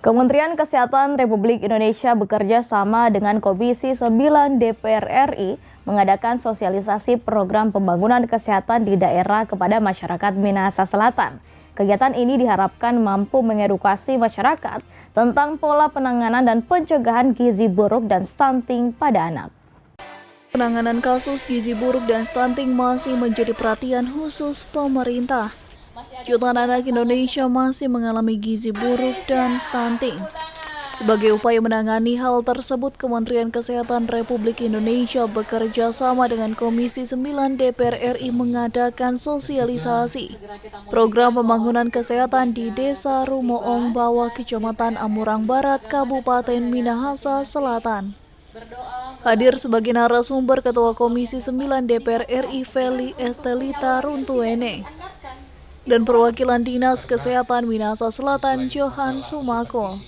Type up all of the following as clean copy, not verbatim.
Kementerian Kesehatan Republik Indonesia bekerja sama dengan Komisi 9 DPR RI mengadakan sosialisasi program pembangunan kesehatan di daerah kepada masyarakat Minahasa Selatan. Kegiatan ini diharapkan mampu mengedukasi masyarakat tentang pola penanganan dan pencegahan gizi buruk dan stunting pada anak. Penanganan kasus gizi buruk dan stunting masih menjadi perhatian khusus pemerintah. Jutaan anak Indonesia masih mengalami gizi buruk dan stunting. Sebagai upaya menangani hal tersebut, Kementerian Kesehatan Republik Indonesia bekerja sama dengan Komisi 9 DPR RI mengadakan sosialisasi program pembangunan kesehatan di Desa Rumoong Bawah, Kecamatan Amurang Barat, Kabupaten Minahasa Selatan. Hadir sebagai narasumber Ketua Komisi 9 DPR RI Feli Estelita Runtuene dan perwakilan Dinas Kesehatan Minahasa Selatan Johan Sumako.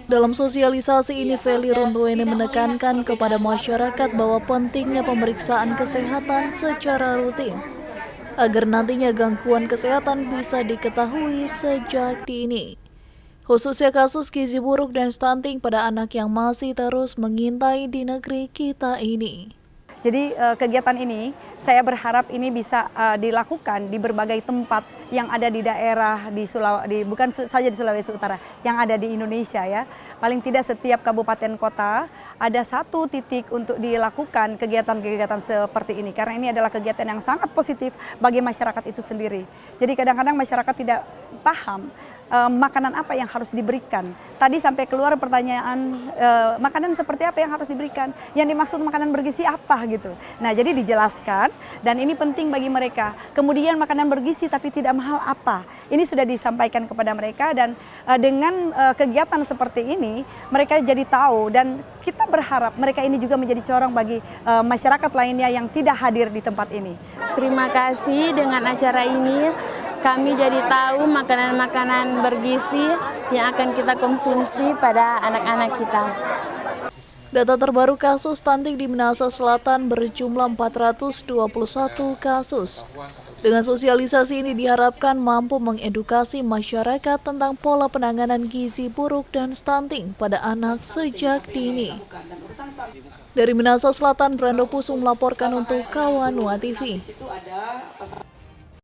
Dalam sosialisasi ini, Feli Runtuene menekankan kepada masyarakat bahwa pentingnya pemeriksaan kesehatan secara rutin agar nantinya gangguan kesehatan bisa diketahui sejak dini. Khususnya kasus gizi buruk dan stunting pada anak yang masih terus mengintai di negeri kita ini. Jadi kegiatan ini saya berharap ini bisa dilakukan di berbagai tempat yang ada di daerah bukan saja di Sulawesi Utara, yang ada di Indonesia ya. Paling tidak setiap kabupaten kota ada satu titik untuk dilakukan kegiatan-kegiatan seperti ini, karena ini adalah kegiatan yang sangat positif bagi masyarakat itu sendiri. Jadi kadang-kadang masyarakat tidak paham makanan apa yang harus diberikan. Tadi sampai keluar pertanyaan makanan seperti apa yang harus diberikan, yang dimaksud makanan bergizi apa gitu. Nah, jadi dijelaskan dan ini penting bagi mereka. Kemudian makanan bergizi tapi tidak mahal apa, ini sudah disampaikan kepada mereka, dan dengan kegiatan seperti ini mereka jadi tahu, dan kita berharap mereka ini juga menjadi corong bagi masyarakat lainnya yang tidak hadir di tempat ini. Terima kasih, dengan acara ini kami jadi tahu makanan-makanan bergizi yang akan kita konsumsi pada anak-anak kita. Data terbaru kasus stunting di Minahasa Selatan berjumlah 421 kasus. Dengan sosialisasi ini diharapkan mampu mengedukasi masyarakat tentang pola penanganan gizi buruk dan stunting pada anak sejak dini. Dari Minahasa Selatan, Brando Pusung melaporkan untuk Kawanua TV.